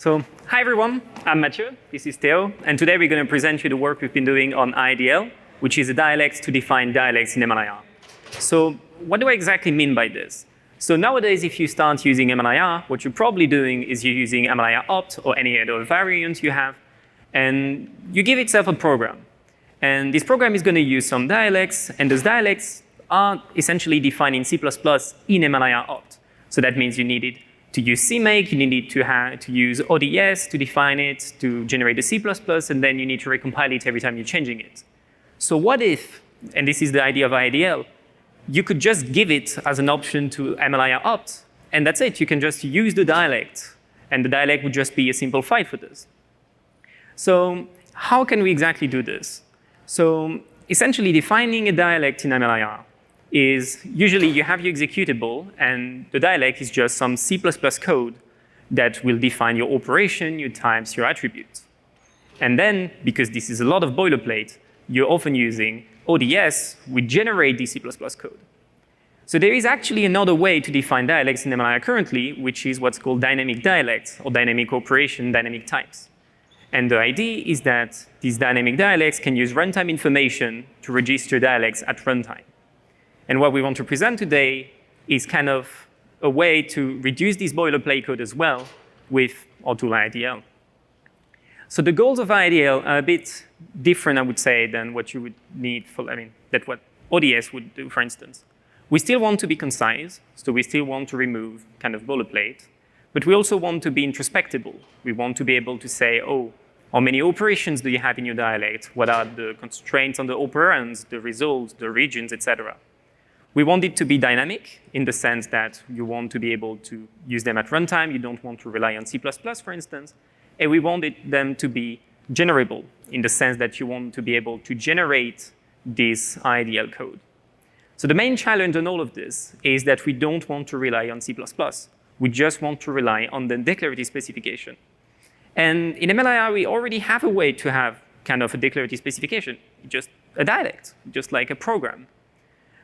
So, hi everyone, I'm Mathieu, this is Théo, and today we're going to present you the work we've been doing on IRDL, which is a dialect to define dialects in MLIR. So, what do I exactly mean by this? So nowadays, if you start using MLIR, what you're probably doing is you're using MLIR opt or any other variant you have, and you give itself a program. And this program is going to use some dialects, and those dialects are essentially defined in C++ in MLIR opt. So that means you needed to use CMake, you needed to use ODS to define it, to generate the C++, and then you need to recompile it every time you're changing it. So what if, and this is the idea of IRDL, you could just give it as an option to MLIR opt, and that's it. You can just use the dialect, and the dialect would just be a simple file for this. So how can we exactly do this? So essentially defining a dialect in MLIR is usually you have your executable, and the dialect is just some C++ code that will define your operation, your types, your attributes. And then, because this is a lot of boilerplate, you're often using ODS, which generate the C++ code. So there is actually another way to define dialects in MLIR currently, which is what's called dynamic dialects, or dynamic operation, dynamic types. And the idea is that these dynamic dialects can use runtime information to register dialects at runtime. And what we want to present today is kind of a way to reduce this boilerplate code as well with our tool IRDL. So the goals of IRDL are a bit different, I would say, than what you would need for, that's what ODS would do, for instance. We still want to be concise, so we still want to remove kind of boilerplate, but we also want to be introspectable. We want to be able to say, oh, how many operations do you have in your dialect? What are the constraints on the operands, the results, the regions, etc. We want it to be dynamic in the sense that you want to be able to use them at runtime. You don't want to rely on C++, for instance. And we want them to be generable in the sense that you want to be able to generate this IRDL code. So the main challenge on all of this is that we don't want to rely on C++. We just want to rely on the declarative specification. And in MLIR, we already have a way to have kind of a declarative specification, just a dialect, just like a program.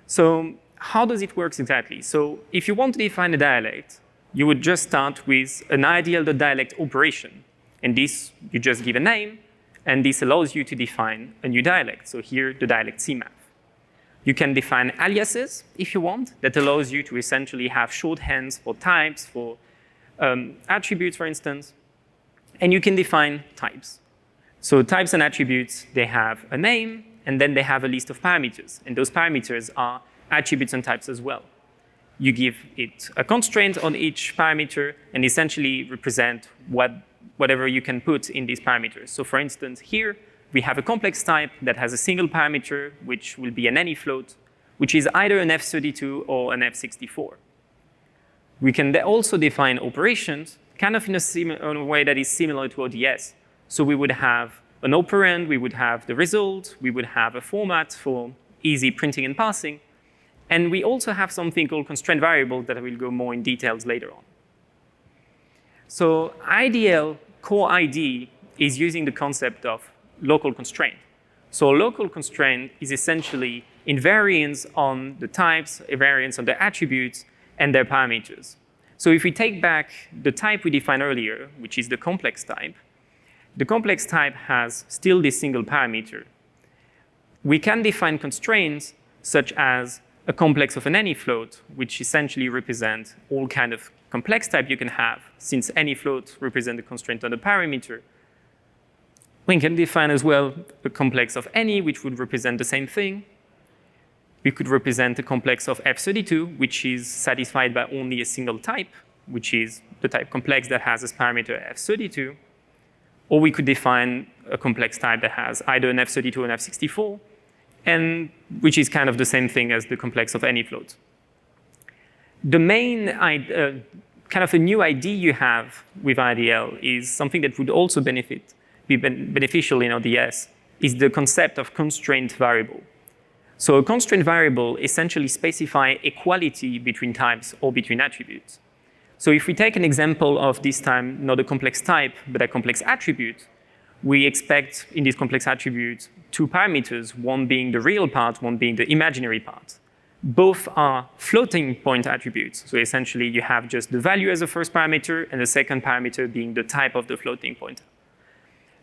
So how does it work exactly? So if you want to define a dialect, you would just start with an IRDL.dialect operation. And this, you just give a name, and this allows you to define a new dialect. So here, the dialect CMAF. You can define aliases, if you want. That allows you to essentially have shorthands for types, for attributes, for instance. And you can define types. So types and attributes, they have a name, and then they have a list of parameters. And those parameters are attributes and types as well. You give it a constraint on each parameter and essentially represent whatever you can put in these parameters. So for instance, here we have a complex type that has a single parameter, which will be an any float, which is either an F32 or an F64. We can also define operations kind of in a way that is similar to ODS. So we would have an operand, we would have the result, we would have a format for easy printing and parsing, and we also have something called constraint variable that I will go more in details later on. So IRDL core ID is using the concept of local constraint. So local constraint is essentially invariance on the types, invariance on the attributes, and their parameters. So if we take back the type we defined earlier, which is the complex type, the complex type has still this single parameter. We can define constraints such as a complex of an any float, which essentially represent all kind of complex type you can have, since any float represents a constraint on the parameter. We can define as well a complex of any, which would represent the same thing. We could represent a complex of F32, which is satisfied by only a single type, which is the type complex that has as parameter F32. Or we could define a complex type that has either an F32 or an F64, and which is kind of the same thing as the complex of any float. The main kind of a new idea you have with IRDL is something that would also be beneficial in ODS, is the concept of constraint variable. So a constraint variable essentially specifies equality between types or between attributes. So if we take an example of this time, not a complex type, but a complex attribute, we expect in this complex attribute two parameters, one being the real part, one being the imaginary part. both are floating point attributes. So essentially, you have just the value as the first parameter and the second parameter being the type of the floating pointer.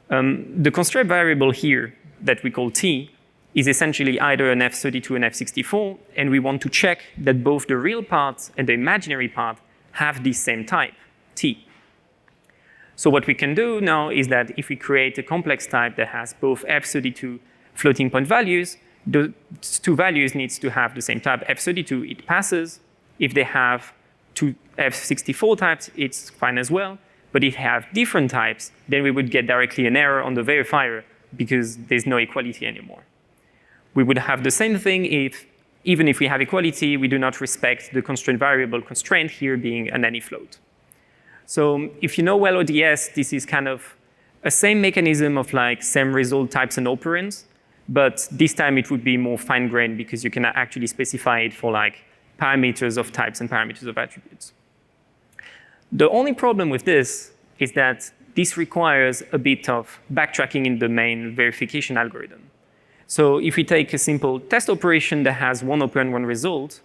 The constraint variable here that we call t is essentially either an F32 and F64, and we want to check that both the real part and the imaginary part have the same type, t. So what we can do now is that if we create a complex type that has both F32 floating point values, the two values needs to have the same type. F32, it passes. If they have two F64 types, it's fine as well. But if they have different types, then we would get directly an error on the verifier because there's no equality anymore. We would have the same thing if, even if we have equality, we do not respect the constraint variable constraint here being an any float. So if you know well ODS, this is kind of a same mechanism of like same result types and operands, but this time it would be more fine-grained because you can actually specify it for like parameters of types and parameters of attributes. The only problem with this is that this requires a bit of backtracking in the main verification algorithm. So if we take a simple test operation that has one operand, one result,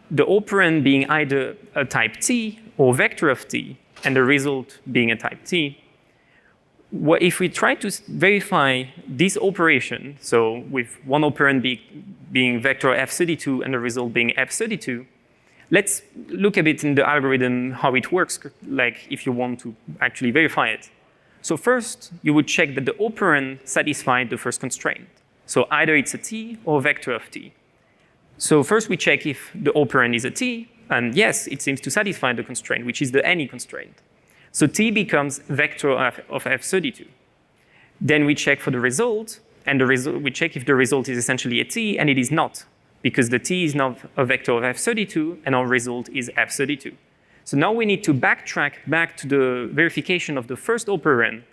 the operand being either a type t or vector of t, and the result being a type t, if we try to verify this operation, so with one operand being vector f32 and the result being f32, let's look a bit in the algorithm how it works, like if you want to actually verify it. So first, you would check that the operand satisfied the first constraint. So either it's a t or a vector of t. So first we check if the operand is a t, and yes, it seems to satisfy the constraint, which is the any constraint. So t becomes vector of f32. Then we check for the result, and we check if the result is essentially a t, and it is not, because the t is not a vector of f32, and our result is f32. So now we need to backtrack back to the verification of the first operand,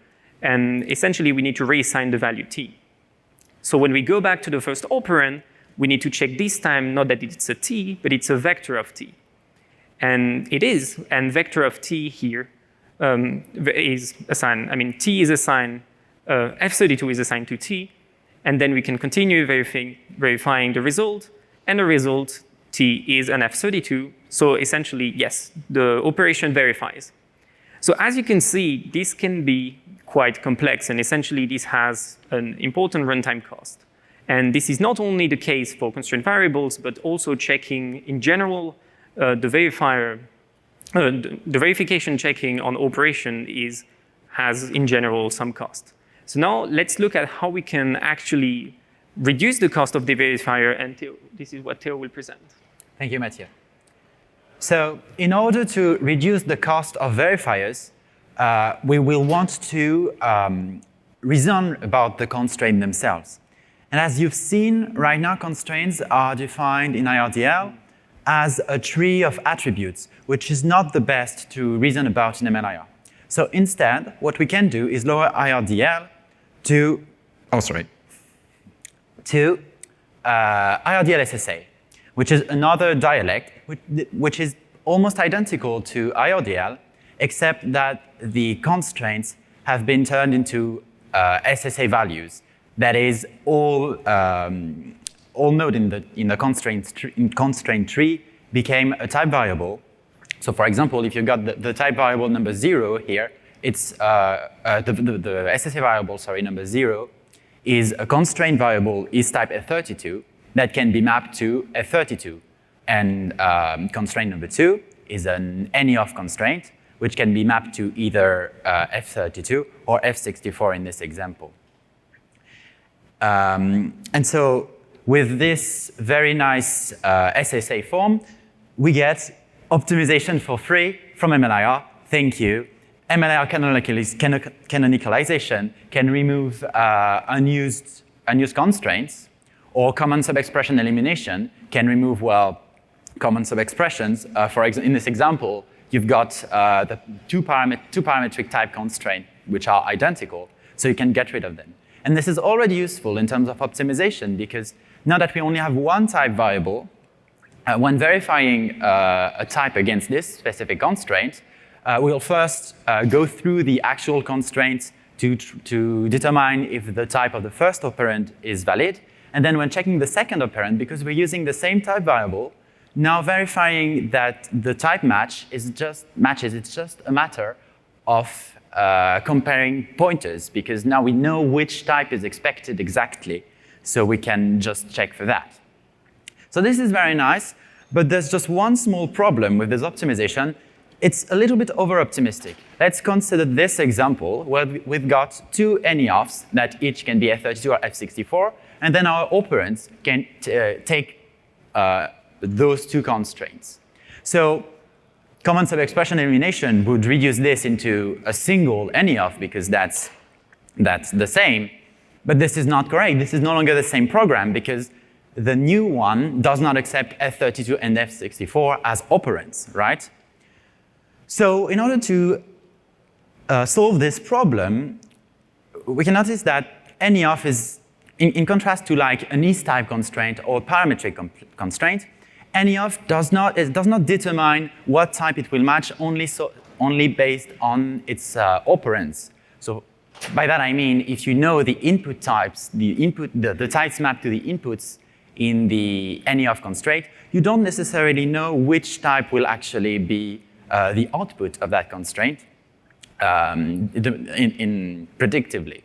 and essentially we need to reassign the value t. So when we go back to the first operand, we need to check this time not that it's a t, but it's a vector of t. And it is, and vector of t here is assigned, t is assigned, f32 is assigned to t, and then we can continue verifying the result, and the result, t, is an f32. So essentially, yes, the operation verifies. So as you can see, this can be quite complex, and essentially this has an important runtime cost. And this is not only the case for constraint variables, but also checking in general the verification checking on operation has in general some cost. So now let's look at how we can actually reduce the cost of the verifier, and Théo, this is what Théo will present. Thank you, Mathieu. So in order to reduce the cost of verifiers, we will want to reason about the constraints themselves. And as you've seen, right now constraints are defined in IRDL as a tree of attributes, which is not the best to reason about in MLIR. So instead, what we can do is lower IRDL to IRDL-SSA, which is another dialect, which is almost identical to IRDL, except that the constraints have been turned into SSA values. That is, all node in the constraint tree became a type variable. So for example, if you got the type variable number 0 here, it's the SSA variable, number 0, is a constraint variable is type F32 that can be mapped to F32. And constraint number 2 is an any of constraint, which can be mapped to either F32 or F64 in this example. And so with this very nice SSA form, we get optimization for free from MLIR. Thank you. MLIR canonicalization can remove unused constraints, or common subexpression elimination can remove, common subexpressions. For example, in this example, you've got the two parametric type constraint, which are identical, so you can get rid of them. And this is already useful in terms of optimization, because now that we only have one type variable, when verifying a type against this specific constraint, we'll first go through the actual constraints to determine if the type of the first operand is valid. And then when checking the second operand, because we're using the same type variable, now verifying that the type matches, it's just a matter of comparing pointers, because now we know which type is expected exactly, so we can just check for that. So this is very nice, but there's just one small problem with this optimization. It's a little bit over-optimistic. Let's consider this example where we've got two any-offs that each can be F32 or F64, and then our operands can take those two constraints. So common sub-expression elimination would reduce this into a single any-off because that's the same, but this is not correct. This is no longer the same program because the new one does not accept F32 and F64 as operands, right? So in order to solve this problem, we can notice that any-off is, in contrast to like an is-type constraint or parametric constraint, any-off does not determine what type it will match only based on its operands. So by that I mean if you know the input types, the types mapped to the inputs in the any-off constraint, you don't necessarily know which type will actually be the output of that constraint predictively.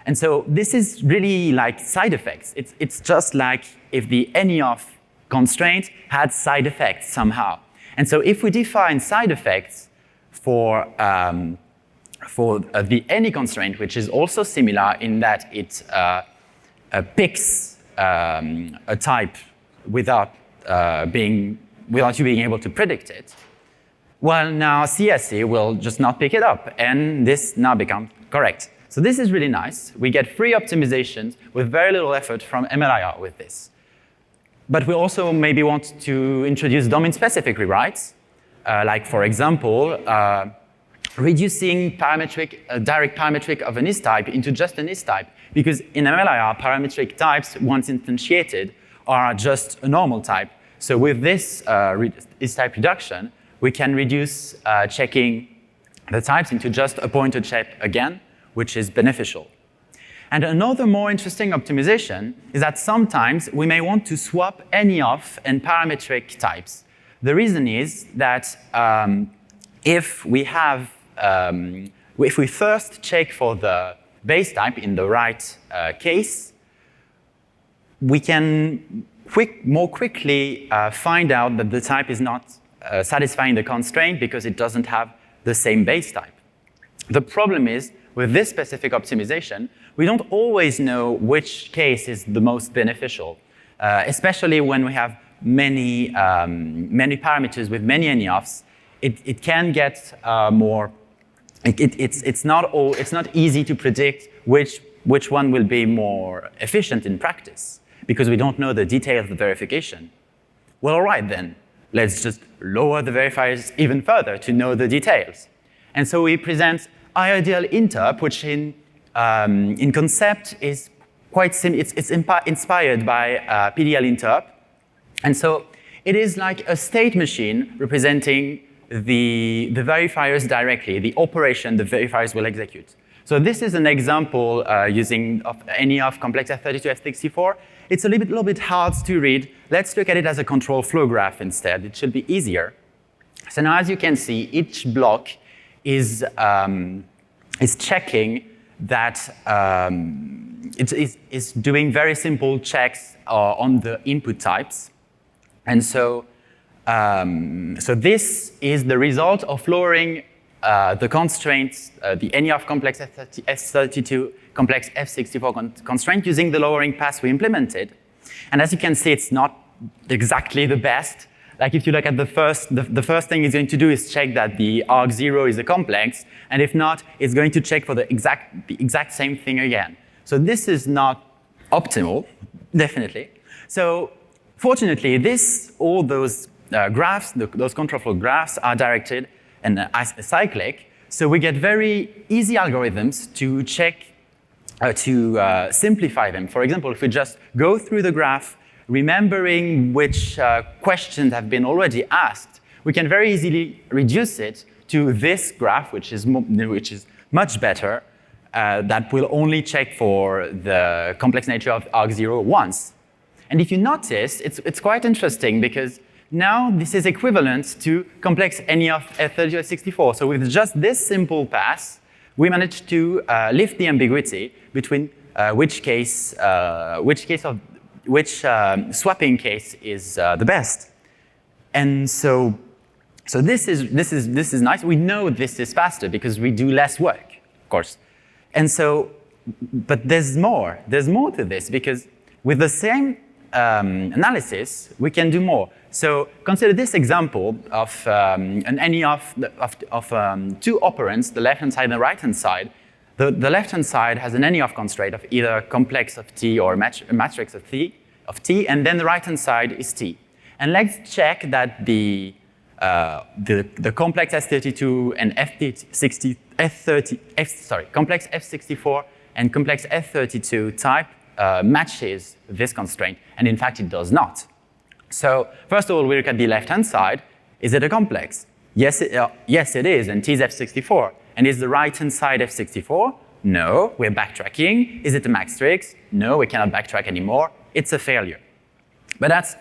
And so this is really like side effects. It's just like if the any-off constraint had side effects somehow. And so if we define side effects for the any constraint, which is also similar in that it picks a type without you being able to predict it, well, now CSE will just not pick it up, and this now becomes correct. So this is really nice. We get free optimizations with very little effort from MLIR with this. But we also maybe want to introduce domain-specific rewrites, like, for example, reducing direct parametric of an is type into just an is type, because in MLIR, parametric types, once instantiated, are just a normal type. So with this is type reduction, we can reduce checking the types into just a pointer check again, which is beneficial. And another more interesting optimization is that sometimes we may want to swap any-off and parametric types. The reason is that if we first check for the base type in the right case, we can more quickly find out that the type is not satisfying the constraint because it doesn't have the same base type. The problem is, with this specific optimization, we don't always know which case is the most beneficial, especially when we have many parameters with many any-offs. It can get more. It's not easy to predict which one will be more efficient in practice because we don't know the detail of the verification. Well, all right then. Let's just lower the verifiers even further to know the details. And so we present IRDL-Interp, which in concept is quite it's inspired by PDL-Interp. And so it is like a state machine representing the verifiers directly, the operation the verifiers will execute. So this is an example using any-off complex F32, F64. It's a little bit hard to read. Let's look at it as a control flow graph instead. It should be easier. So now, as you can see, each block is checking that it's doing very simple checks on the input types. And so, so this is the result of lowering the constraints, the any-off complex F32 complex F64 constraint using the lowering pass we implemented. And as you can see, it's not exactly the best. Like if you look at the first thing it's going to do is check that the arg0 is a complex, and if not, it's going to check for the exact same thing again. So this is not optimal, definitely. So fortunately, all those graphs, those control flow graphs are directed and cyclic, so we get very easy algorithms to check, to simplify them. For example, if we just go through the graph, remembering which questions have been already asked, we can very easily reduce it to this graph, which is much better, that will only check for the complex nature of arg0 once. And if you notice, it's quite interesting because now this is equivalent to complex any of F30 or 64. So with just this simple pass, we managed to lift the ambiguity between which swapping case is the best. And so this is nice. We know this is faster because we do less work, of course. And so, but there's more. There's more to this because with the same analysis, we can do more. So consider this example of an any of two operands, the left-hand side and the right-hand side. The left-hand side has an any of constraint of either complex of T or a matrix of T, and then the right-hand side is T. And let's check that the complex S32 and complex F64 and complex F32 type matches this constraint, and in fact it does not. So first of all, we look at the left-hand side. Is it a complex? Yes, it is, and T is F64. And is the right-hand side F64? No, we're backtracking. Is it a matrix? No, we cannot backtrack anymore. It's a failure. But that's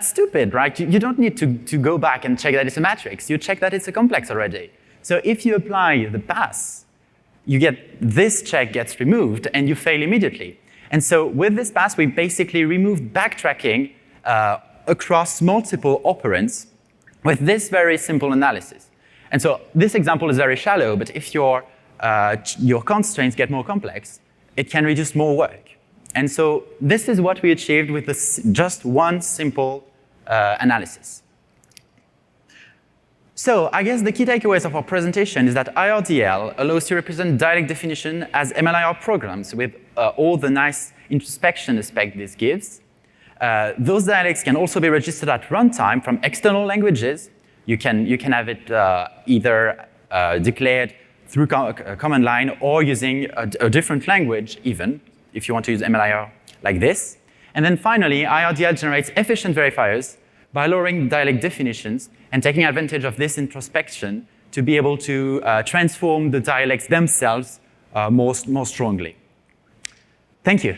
stupid, right? You don't need to go back and check that it's a matrix. You check that it's a complex already. So if you apply the pass, you get this check gets removed, and you fail immediately. And so with this pass, we basically removed backtracking across multiple operands with this very simple analysis. And so this example is very shallow, but if your constraints get more complex, it can reduce more work. And so this is what we achieved with just one simple analysis. So I guess the key takeaways of our presentation is that IRDL allows to represent dialect definition as MLIR programs with all the nice introspection aspect this gives. Those dialects can also be registered at runtime from external languages. You can have it either declared through a command line or using a different language even, if you want to use MLIR like this. And then finally, IRDL generates efficient verifiers by lowering dialect definitions and taking advantage of this introspection to be able to transform the dialects themselves more strongly. Thank you.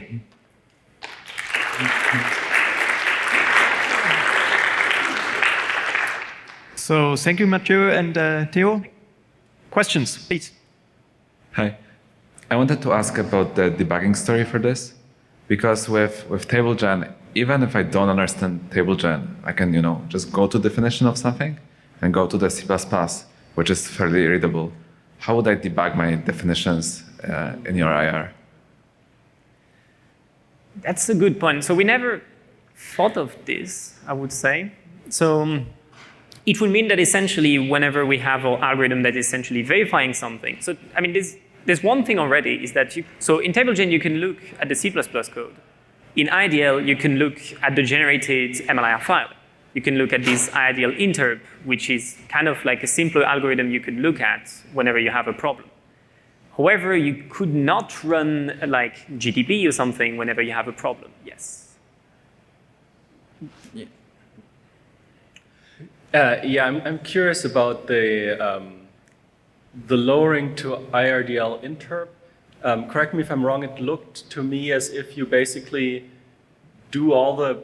So thank you, Mathieu and Théo. Questions, please. Hi. I wanted to ask about the debugging story for this, because with TableGen, even if I don't understand TableGen, I can just go to definition of something and go to the C++, which is fairly readable. How would I debug my definitions in your IR? That's a good point. So we never thought of this, I would say. So it would mean that essentially whenever we have our algorithm that is essentially verifying something. So I mean, there's one thing already is that so in TableGen you can look at the C++ code. In IRDL you can look at the generated MLIR file. You can look at this IRDL interp, which is kind of like a simpler algorithm you could look at whenever you have a problem. However, you could not run like GTP or something whenever you have a problem. Yes. Yeah. I'm curious about the lowering to IRDL interp. Correct me if I'm wrong. It looked to me as if you basically do all the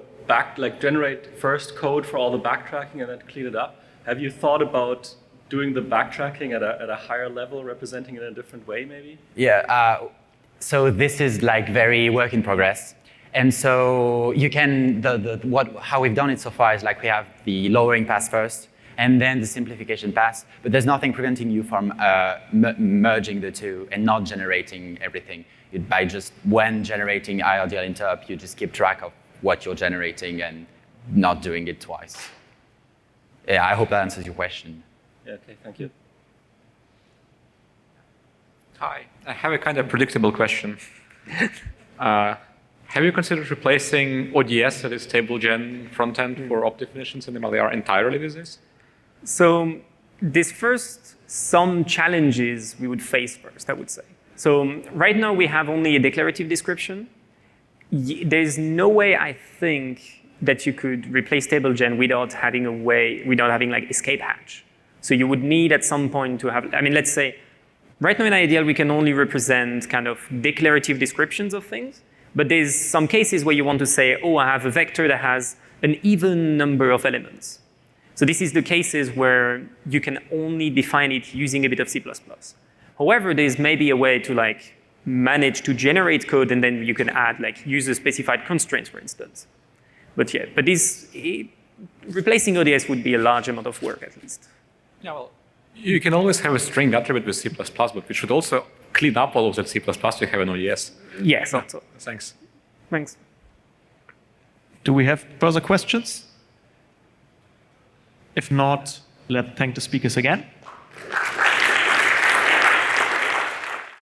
generate first code for all the backtracking and then clean it up. Have you thought about doing the backtracking at a higher level, representing it in a different way, maybe? Yeah. So this is like very work in progress. And so you can, how we've done it so far is like we have the lowering pass first, and then the simplification pass, but there's nothing preventing you from merging the two and not generating everything. By just when generating IRDL interp, you just keep track of what you're generating and not doing it twice. Yeah, I hope that answers your question. Yeah, okay, thank you. Hi, I have a kind of predictable question. Have you considered replacing ODS, that is TableGen frontend for op definitions in MLIR entirely with this? So this first, some challenges we would face first, I would say. So right now we have only a declarative description. There's no way, I think, that you could replace TableGen without having like escape hatch. So you would need at some point to have, I mean, let's say Right now in IRDL, we can only represent kind of declarative descriptions of things. But there's some cases where you want to say, oh, I have a vector that has an even number of elements. So this is the cases where you can only define it using a bit of C++. However, there's maybe a way to like manage to generate code, and then you can add like user-specified constraints, for instance. But yeah, but replacing ODS would be a large amount of work, at least. Yeah, well, you can always have a string attribute with C++, but we should also clean up all of that C++ to have an ODS. Yes. So, thanks. Thanks. Do we have further questions? If not, let's thank the speakers again.